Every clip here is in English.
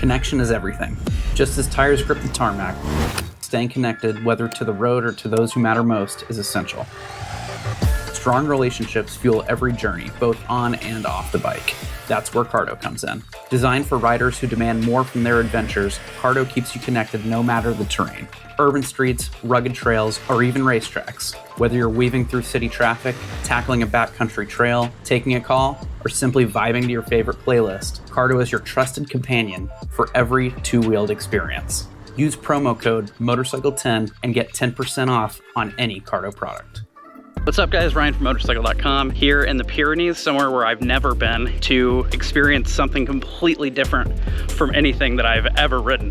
Connection is everything. Just as tires grip the tarmac, staying connected, whether to the road or to those who matter most, is essential. Strong relationships fuel every journey, both on and off the bike. That's where Cardo comes in. Designed for riders who demand more from their adventures, Cardo keeps you connected no matter the terrain. Urban streets, rugged trails, or even racetracks. Whether you're weaving through city traffic, tackling a backcountry trail, taking a call, or simply vibing to your favorite playlist, Cardo is your trusted companion for every two-wheeled experience. Use promo code Motorcycle10 and get 10% off on any Cardo product. What's up guys, Ryan from Motorcycle.com here in the Pyrenees, somewhere where I've never been, to experience something completely different from anything that I've ever ridden.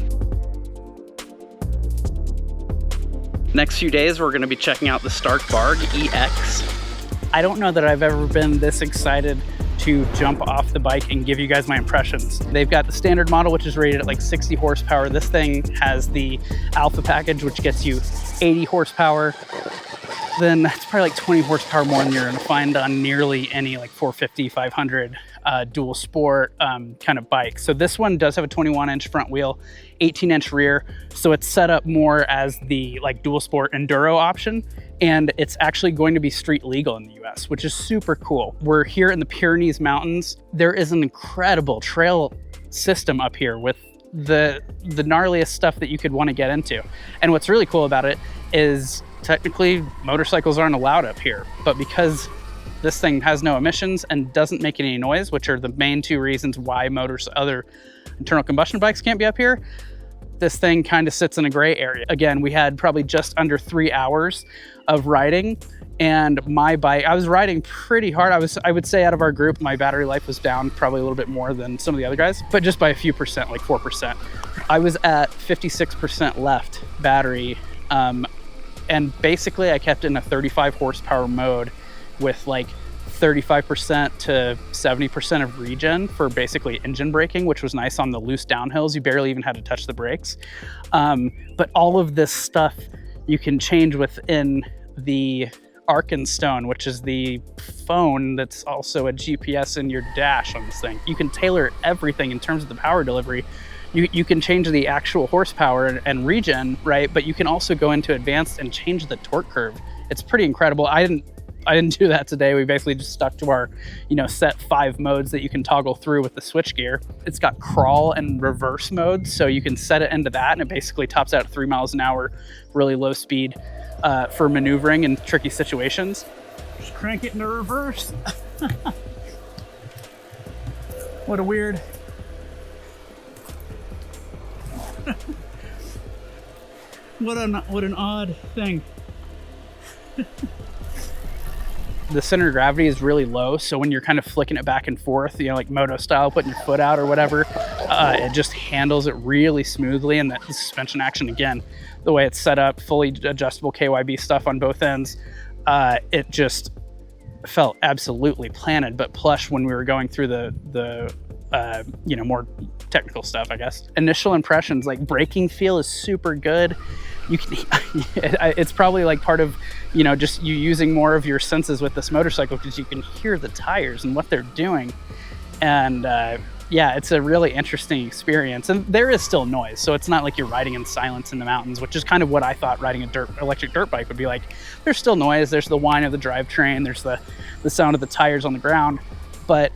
Next few days we're going to be checking out the Stark Varg EX. I don't know that I've ever been this excited to jump off the bike and give you guys my impressions. They've got the standard model, which is rated at like 60 horsepower. This thing has the Alpha package, which gets you 80 horsepower. Then that's probably like 20 horsepower more than you're gonna find on nearly any like 450, 500 dual sport kind of bike. So this one does have a 21-inch front wheel, 18-inch rear. So it's set up more as the like dual sport enduro option. And it's actually going to be street legal in the US, which is super cool. We're here in the Pyrenees Mountains. There is an incredible trail system up here with the gnarliest stuff that you could want to get into. And what's really cool about it is technically motorcycles aren't allowed up here, but because this thing has no emissions and doesn't make any noise, which are the main two reasons why other internal combustion bikes can't be up here, this thing kind of sits in a gray area. Again, we had probably just under 3 hours of riding, and my bike, I was riding pretty hard. I would say out of our group, my battery life was down probably a little bit more than some of the other guys, but just by a few percent, like 4%. I was at 56% left battery, and basically I kept in a 35 horsepower mode with like 35% to 70% of regen for basically engine braking, which was nice on the loose downhills. You barely even had to touch the brakes. But all of this stuff you can change within the Arkenstone, which is the phone that's also a GPS in your dash on this thing. You can tailor everything in terms of the power delivery. You can change the actual horsepower and regen, right? But you can also go into advanced and change the torque curve. It's pretty incredible. I didn't do that today. We basically just stuck to our, set 5 modes that you can toggle through with the switch gear. It's got crawl and reverse modes, so you can set it into that, and it basically tops out at 3 miles an hour, really low speed for maneuvering in tricky situations. Just crank it into reverse. What a weird. What an odd thing. The center of gravity is really low, so when you're kind of flicking it back and forth, like moto style, putting your foot out or whatever, it just handles it really smoothly. And the suspension action, again, the way it's set up, fully adjustable KYB stuff on both ends, it just felt absolutely planted, but plush when we were going through the more technical stuff, I guess. Initial impressions, like braking feel is super good. You can, it's probably like part of, just you using more of your senses with this motorcycle, because you can hear the tires and what they're doing. And yeah, it's a really interesting experience. And there is still noise, so it's not like you're riding in silence in the mountains, which is kind of what I thought riding a electric dirt bike would be like. There's still noise, there's the whine of the drivetrain, there's the sound of the tires on the ground, but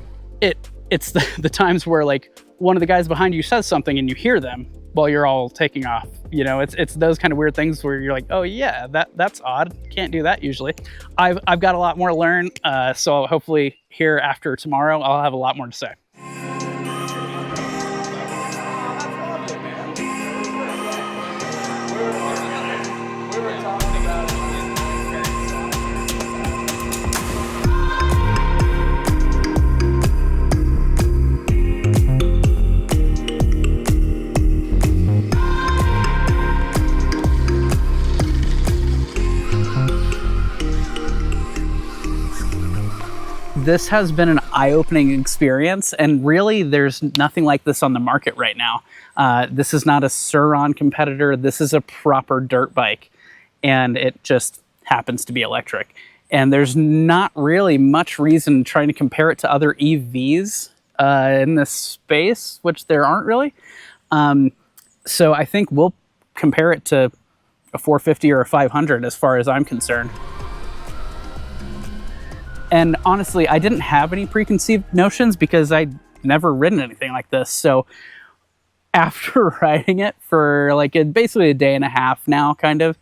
it's the times where like one of the guys behind you says something and you hear them while you're all taking off. It's those kind of weird things where you're like, oh yeah, that's odd. Can't do that usually. I've got a lot more to learn, so hopefully here after tomorrow, I'll have a lot more to say. This has been an eye-opening experience, and really there's nothing like this on the market right now. This is not a Sur-Ron competitor. This is a proper dirt bike, and it just happens to be electric. And there's not really much reason trying to compare it to other EVs in this space, which there aren't really. So I think we'll compare it to a 450 or a 500 as far as I'm concerned. And honestly, I didn't have any preconceived notions because I'd never ridden anything like this. So after riding it for like basically a day and a half now, kind of,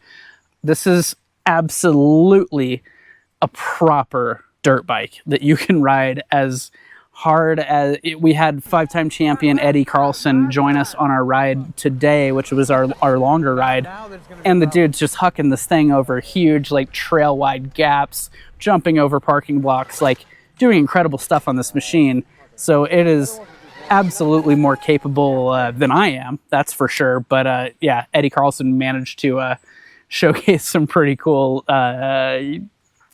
this is absolutely a proper dirt bike that you can ride as hard as we had 5-time champion Eddie Carlson join us on our ride today, which was our longer ride. And the dude's just hucking this thing over huge, like trail wide gaps, jumping over parking blocks, like doing incredible stuff on this machine. So it is absolutely more capable than I am, that's for sure. But yeah, Eddie Carlson managed to showcase some pretty cool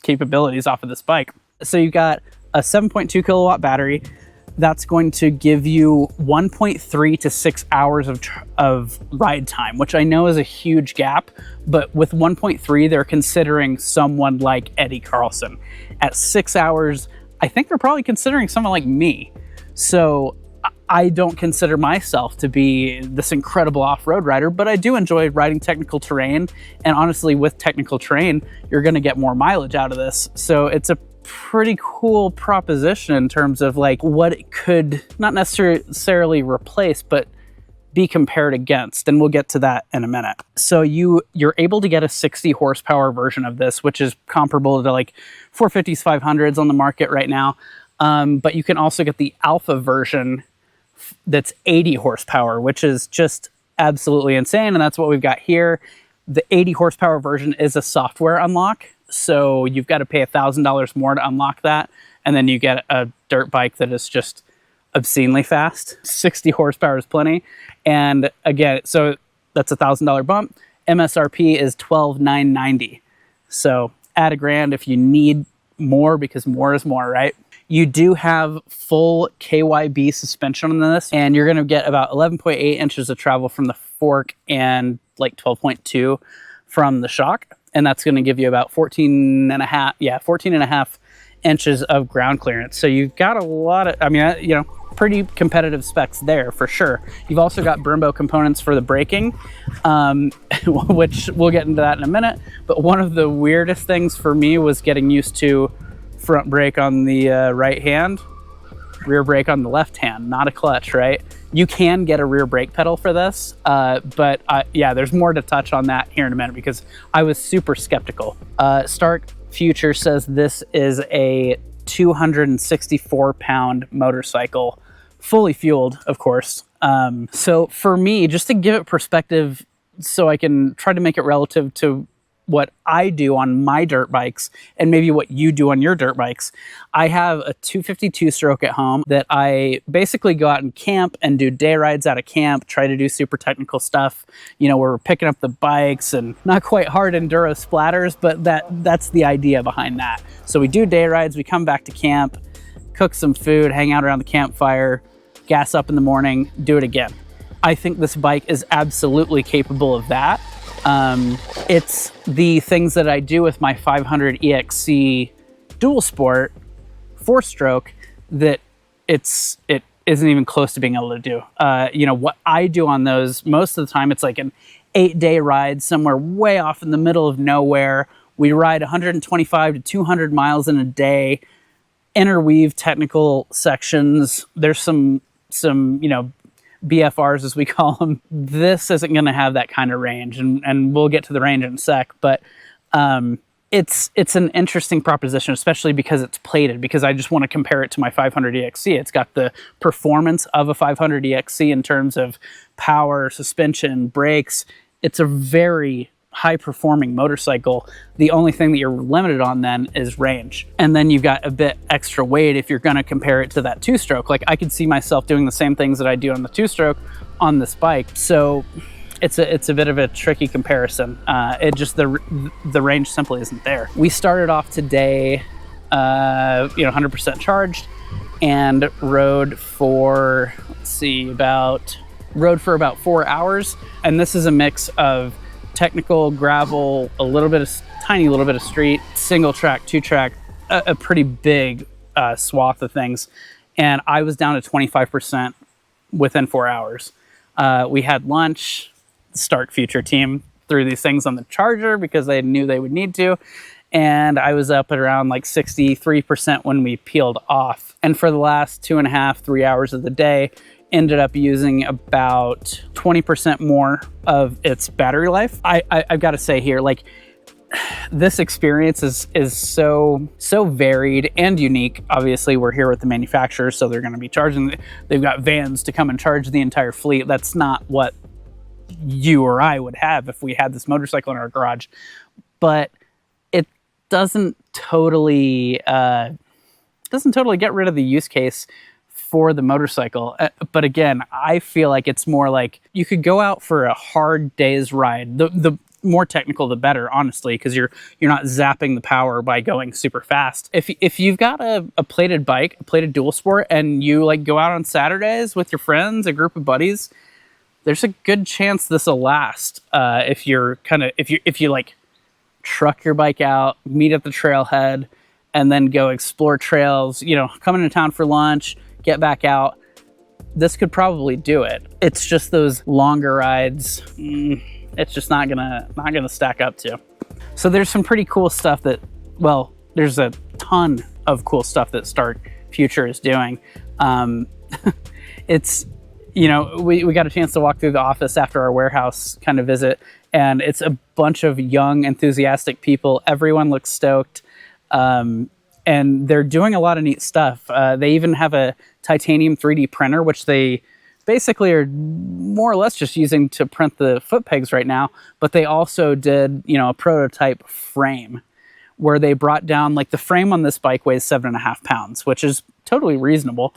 capabilities off of this bike. So you've got a 7.2 kilowatt battery. That's going to give you 1.3 to 6 hours of ride time, which I know is a huge gap, but with 1.3, they're considering someone like Eddie Carlson. At 6 hours, I think they're probably considering someone like me. So I don't consider myself to be this incredible off-road rider, but I do enjoy riding technical terrain. And honestly, with technical terrain, you're gonna get more mileage out of this. So it's a pretty cool proposition in terms of like what it could not necessarily replace, but be compared against. And we'll get to that in a minute. So you're able to get a 60 horsepower version of this, which is comparable to like 450s, 500s on the market right now. But you can also get the alpha version that's 80 horsepower, which is just absolutely insane. And that's what we've got here. The 80 horsepower version is a software unlock. So you've got to pay $1,000 more to unlock that. And then you get a dirt bike that is just obscenely fast. 60 horsepower is plenty. And again, so that's a $1,000 bump. MSRP is $12,990. So add $1,000 if you need more, because more is more, right? You do have full KYB suspension on this, and you're going to get about 11.8 inches of travel from the fork and like 12.2 from the shock. And that's going to give you about 14 and a half inches of ground clearance. So you've got a lot of, I mean, you know, pretty competitive specs there for sure. You've also got Brembo components for the braking, which we'll get into that in a minute. But one of the weirdest things for me was getting used to front brake on the right hand, rear brake on the left hand, not a clutch, right? You can get a rear brake pedal for this, but yeah, there's more to touch on that here in a minute because I was super skeptical. Stark Future says this is a 264-pound motorcycle, fully fueled, of course. So for me, just to give it perspective so I can try to make it relative to what I do on my dirt bikes and maybe what you do on your dirt bikes. I have a 252 stroke at home that I basically go out and camp and do day rides out of camp, try to do super technical stuff. You know, we're picking up the bikes and not quite hard enduro splatters, but that's the idea behind that. So we do day rides, we come back to camp, cook some food, hang out around the campfire, gas up in the morning, do it again. I think this bike is absolutely capable of that. It's the things that I do with my 500 EXC dual sport 4-stroke that it isn't even close to being able to do. You know, what I do on those, most of the time, it's like an 8-day ride somewhere way off in the middle of nowhere. We ride 125 to 200 miles in a day, interweave technical sections. There's some, you know, BFRs as we call them. This isn't going to have that kind of range, and we'll get to the range in a sec, but it's an interesting proposition, especially because it's plated, because I just want to compare it to my 500 EXC. It's got the performance of a 500 EXC in terms of power, suspension, brakes. It's a very high performing motorcycle. The only thing that you're limited on then is range. And then you've got a bit extra weight if you're going to compare it to that 2-stroke. Like I could see myself doing the same things that I do on the 2-stroke on this bike. So it's a bit of a tricky comparison. It just, the range simply isn't there. We started off today, you know, 100% charged and rode for, rode for about 4 hours. And this is a mix of technical, gravel, tiny little bit of street, single track, 2-track, a pretty big swath of things. And I was down to 25% within 4 hours. We had lunch. The Stark Future team threw these things on the charger because they knew they would need to. And I was up at around like 63% when we peeled off. And for the last 2.5, 3 hours of the day, ended up using about 20% more of its battery life. I've got to say here, like, this experience is so varied and unique. Obviously, we're here with the manufacturer, so they're going to be charging. They've got vans to come and charge the entire fleet. That's not what you or I would have if we had this motorcycle in our garage. But it doesn't totally get rid of the use case for the motorcycle. But again, I feel like it's more like you could go out for a hard day's ride. The more technical, the better, honestly, because you're not zapping the power by going super fast. If you've got a plated bike, a plated dual sport, and you like go out on Saturdays with your friends, a group of buddies, there's a good chance this will last. If you like truck your bike out, meet at the trailhead, and then go explore trails, come into town for lunch, get back out, this could probably do it. It's just those longer rides, it's just not gonna stack up to. So there's some pretty cool stuff there's a ton of cool stuff that Stark Future is doing. It's, we got a chance to walk through the office after our warehouse kind of visit, and it's a bunch of young, enthusiastic people. Everyone looks stoked. And they're doing a lot of neat stuff. They even have a titanium 3D printer, which they basically are more or less just using to print the foot pegs right now. But they also did, a prototype frame where they brought down, like, the frame on this bike weighs 7.5 pounds, which is totally reasonable.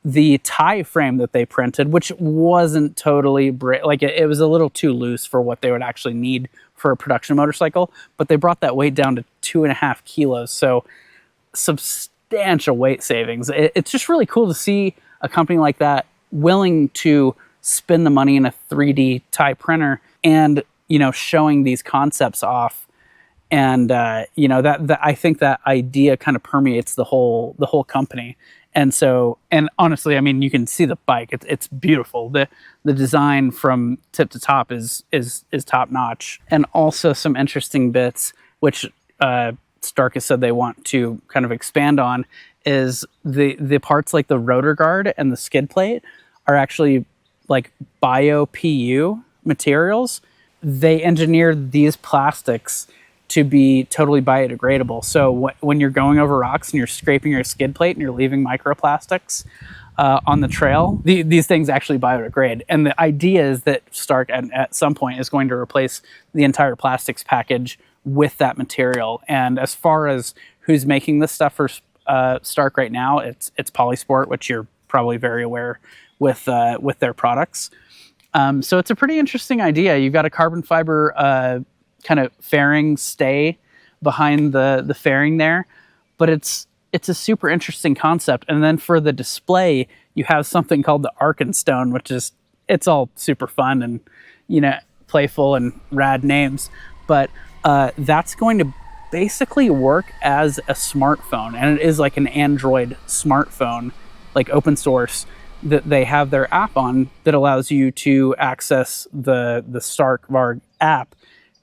The tie frame that they printed, which wasn't totally it was a little too loose for what they would actually need for a production motorcycle, but they brought that weight down to 2.5 kilos. So substantial weight savings. It's just really cool to see a company like that willing to spend the money in a 3D tie printer and, showing these concepts off. And, that I think that idea kind of permeates the whole company. And so, and honestly, I mean, you can see the bike. It's beautiful. The design from tip to top is top notch. And also some interesting bits, which Stark has said they want to kind of expand on, is the parts like the rotor guard and the skid plate are actually like bio-PU materials. They engineered these plastics to be totally biodegradable. So when you're going over rocks and you're scraping your skid plate and you're leaving microplastics on the trail, these things actually biodegrade. And the idea is that Stark at some point is going to replace the entire plastics package with that material. And as far as who's making this stuff for Stark right now, it's Polysport, which you're probably very aware with their products. So it's a pretty interesting idea. You've got a carbon fiber kind of fairing stay behind the fairing there, but it's a super interesting concept. And then for the display, you have something called the Arkenstone, which is, it's all super fun and playful and rad names, but that's going to basically work as a smartphone, and it is like an Android smartphone, like open source, that they have their app on that allows you to access the Stark Varg app.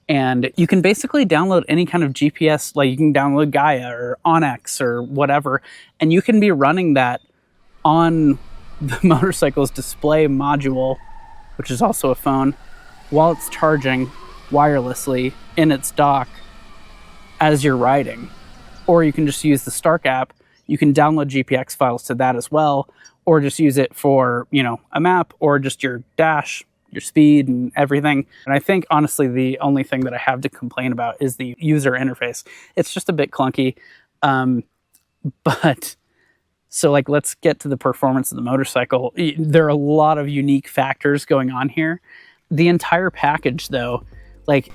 And you can basically download any kind of GPS, like you can download Gaia or Onyx or whatever, and you can be running that on the motorcycle's display module, which is also a phone, while it's charging wirelessly in its dock as you're riding. Or you can just use the Stark app. You can download GPX files to that as well, or just use it for, a map or just your dash, your speed and everything. And I think, honestly, the only thing that I have to complain about is the user interface. It's just a bit clunky. But so, like, let's get to the performance of the motorcycle. There are a lot of unique factors going on here. The entire package, though, like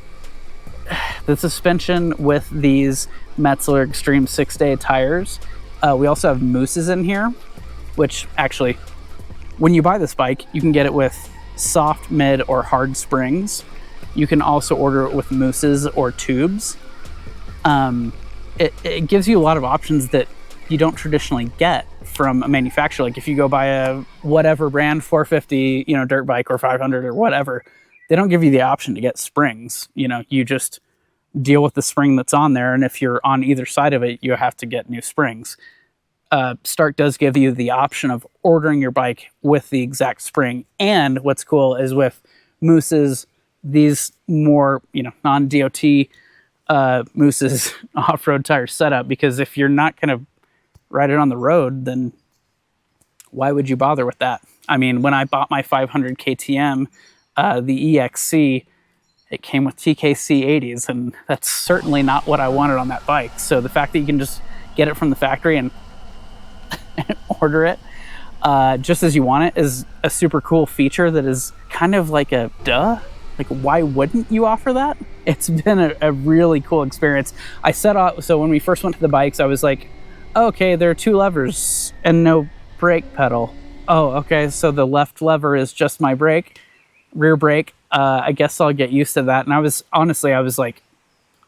the suspension with these Metzeler Extreme 6-day tires. We also have mooses in here, which actually, when you buy this bike, you can get it with soft, mid, or hard springs. You can also order it with mooses or tubes. It gives you a lot of options that you don't traditionally get from a manufacturer. Like if you go buy a whatever brand 450, you know, dirt bike or 500 or whatever, they don't give you the option to get springs. You know, you just deal with the spring that's on there, and if you're on either side of it, you have to get new springs. Stark does give you the option of ordering your bike with the exact spring. And what's cool is with Moose's, these more, you know, non-DOT Moose's off-road tire setup, because if you're not going to ride it on the road, then why would you bother with that? I mean, when I bought my 500 KTM, the EXC, it came with TKC 80s, and that's certainly not what I wanted on that bike. So the fact that you can just get it from the factory and order it just as you want it is a super cool feature that is kind of like a duh. Like, why wouldn't you offer that? It's been a really cool experience. I set off, so when we first went to the bikes, I was like, okay, there are 2 levers and no brake pedal. Oh, okay, so the left lever is just my brake, rear brake. I guess I'll get used to that. And I was like,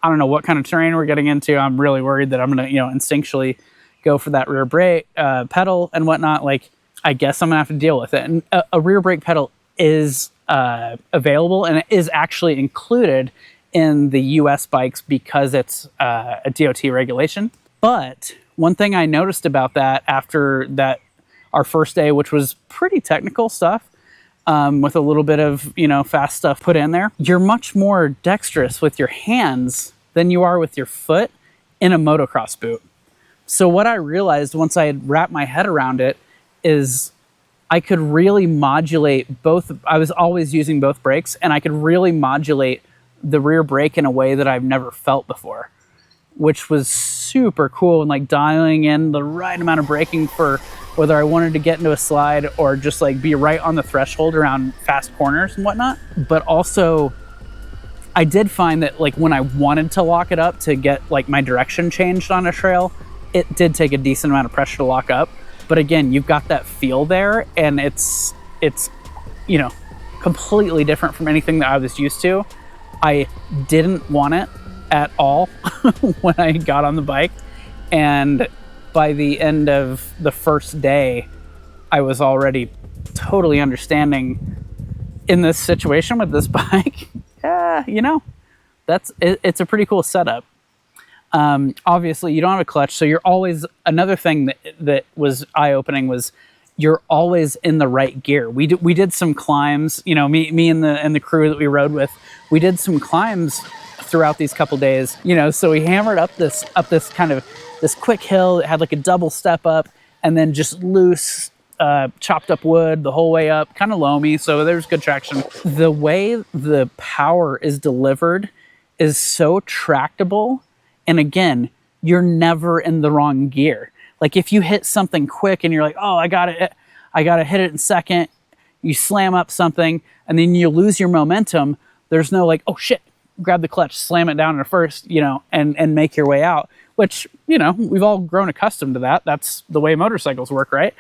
I don't know what kind of terrain we're getting into. I'm really worried that I'm gonna, you know, instinctually go for that rear brake pedal and whatnot. Like, I guess I'm gonna have to deal with it. And a rear brake pedal is available, and it is actually included in the US bikes because it's a DOT regulation. But one thing I noticed about that after that, our first day, which was pretty technical stuff, with a little bit of, you know, fast stuff put in there, you're much more dexterous with your hands than you are with your foot in a motocross boot. So what I realized once I had wrapped my head around it is I could really modulate both. I was always using both brakes, and I could really modulate the rear brake in a way that I've never felt before, which was super cool, and like dialing in the right amount of braking for whether I wanted to get into a slide or just like be right on the threshold around fast corners and whatnot. But also I did find that like when I wanted to lock it up to get like my direction changed on a trail, it did take a decent amount of pressure to lock up. But again, you've got that feel there, and it's, you know, completely different from anything that I was used to. I didn't want it at all when I got on the bike. And by the end of the first day, I was already totally understanding in this situation with this bike. Yeah, you know, it's a pretty cool setup. Obviously you don't have a clutch, so you're always, another thing that was eye-opening was you're always in the right gear. We did some climbs, you know, me and the crew that we rode with, we did some climbs throughout these couple days, you know, so we hammered up this kind of this quick hill that had like a double step up and then just loose chopped up wood the whole way up, kind of loamy, so there's good traction. The way the power is delivered is so tractable. And again, you're never in the wrong gear. Like if you hit something quick and you're like, oh, I gotta hit it in second, you slam up something and then you lose your momentum. There's no like, oh shit, grab the clutch, slam it down in first, you know, and make your way out, which, you know, we've all grown accustomed to that. That's the way motorcycles work, right?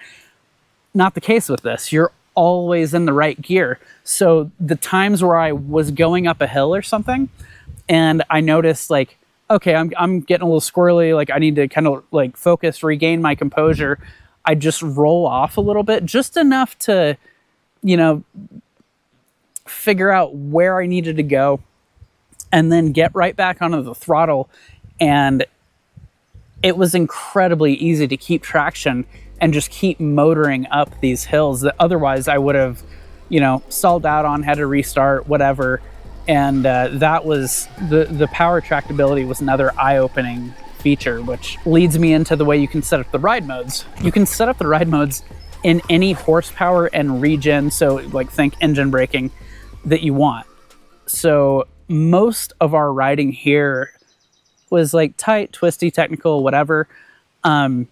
Not the case with this. You're always in the right gear. So the times where I was going up a hill or something and I noticed like, okay, I'm getting a little squirrely, like I need to kind of like focus, regain my composure, I just roll off a little bit, just enough to, you know, figure out where I needed to go and then get right back onto the throttle. And it was incredibly easy to keep traction and just keep motoring up these hills that otherwise I would have, you know, stalled out on, had to restart, whatever. And that was, the power tractability was another eye-opening feature, which leads me into the way you can set up the ride modes. You can set up the ride modes in any horsepower and regen, so like think engine braking, that you want. So most of our riding here was like tight, twisty, technical, whatever. I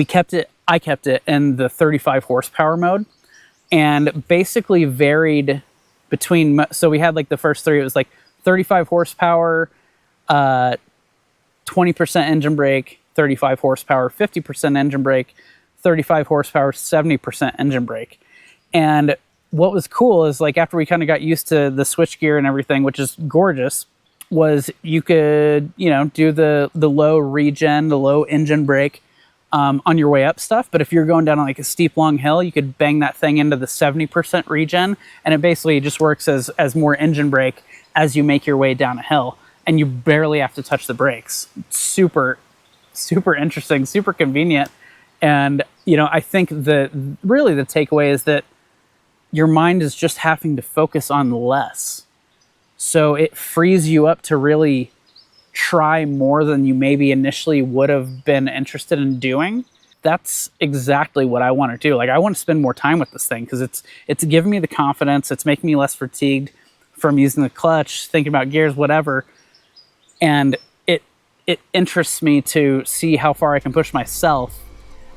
kept it in the 35 horsepower mode and basically varied between, so we had like the first three, it was like 35 horsepower, 20% engine brake, 35 horsepower, 50% engine brake, 35 horsepower, 70% engine brake. And what was cool is like after we kind of got used to the switch gear and everything, which is gorgeous, was you could, you know, do the low regen, the low engine brake on your way up stuff. But if you're going down like a steep, long hill, you could bang that thing into the 70% regen, and it basically just works as more engine brake as you make your way down a hill, and you barely have to touch the brakes. Super, super interesting, super convenient. And, you know, I think really the takeaway is that your mind is just having to focus on less. So it frees you up to really try more than you maybe initially would have been interested in doing. That's exactly what I want to do. Like, I want to spend more time with this thing because it's giving me the confidence. It's making me less fatigued from using the clutch, thinking about gears, whatever. And it interests me to see how far I can push myself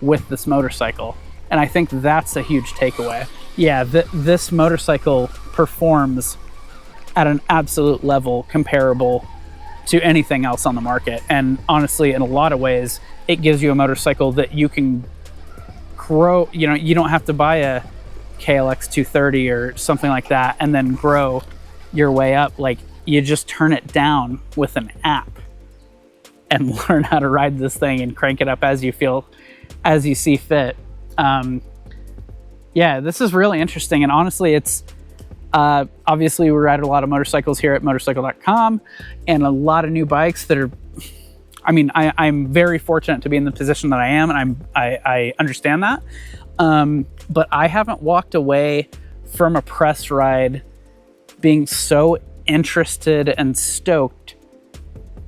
with this motorcycle. And I think that's a huge takeaway. Yeah, this motorcycle performs at an absolute level comparable to anything else on the market. And honestly, in a lot of ways, it gives you a motorcycle that you can grow. You know, you don't have to buy a KLX 230 or something like that and then grow your way up. Like, you just turn it down with an app and learn how to ride this thing and crank it up as you see fit. Yeah, this is really interesting. And honestly, it's obviously we ride a lot of motorcycles here at Motorcycle.com, and a lot of new bikes that are, I mean, I'm very fortunate to be in the position that I am, and I understand that. But I haven't walked away from a press ride being so interested and stoked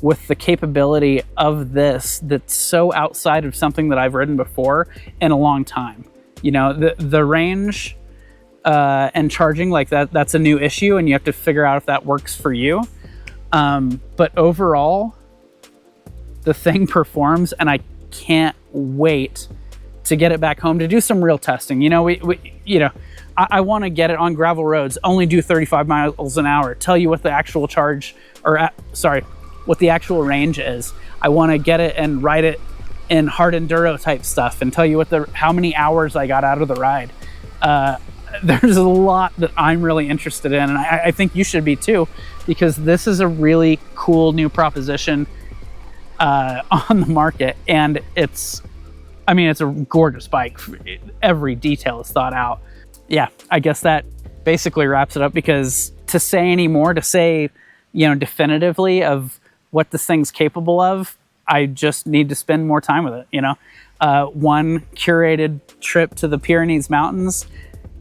with the capability of this that's so outside of something that I've ridden before in a long time. You know, the range and charging, like that's a new issue, and you have to figure out if that works for you. But overall, the thing performs, and I can't wait to get it back home to do some real testing. You know, I want to get it on gravel roads, only do 35 miles an hour, tell you what the actual what the actual range is. I want to get it and ride it in hard enduro type stuff and tell you how many hours I got out of the ride. There's a lot that I'm really interested in, and I think you should be too, because this is a really cool new proposition on the market, and it's a gorgeous bike. Every detail is thought out. Yeah, I guess that basically wraps it up, because to say any more, to say, you know, definitively of what this thing's capable of, I just need to spend more time with it. You know, one curated trip to the Pyrenees Mountains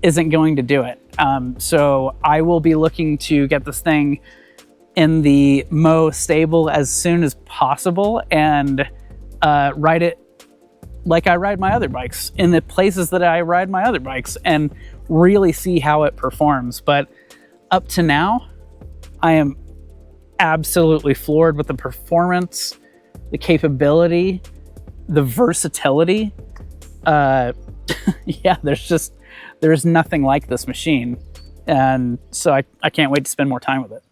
isn't going to do it. So I will be looking to get this thing in the Mo stable as soon as possible and ride it like I ride my other bikes, in the places that I ride my other bikes, and really see how it performs. But up to now, I am absolutely floored with the performance, the capability, the versatility. Yeah, there's nothing like this machine. And so I can't wait to spend more time with it.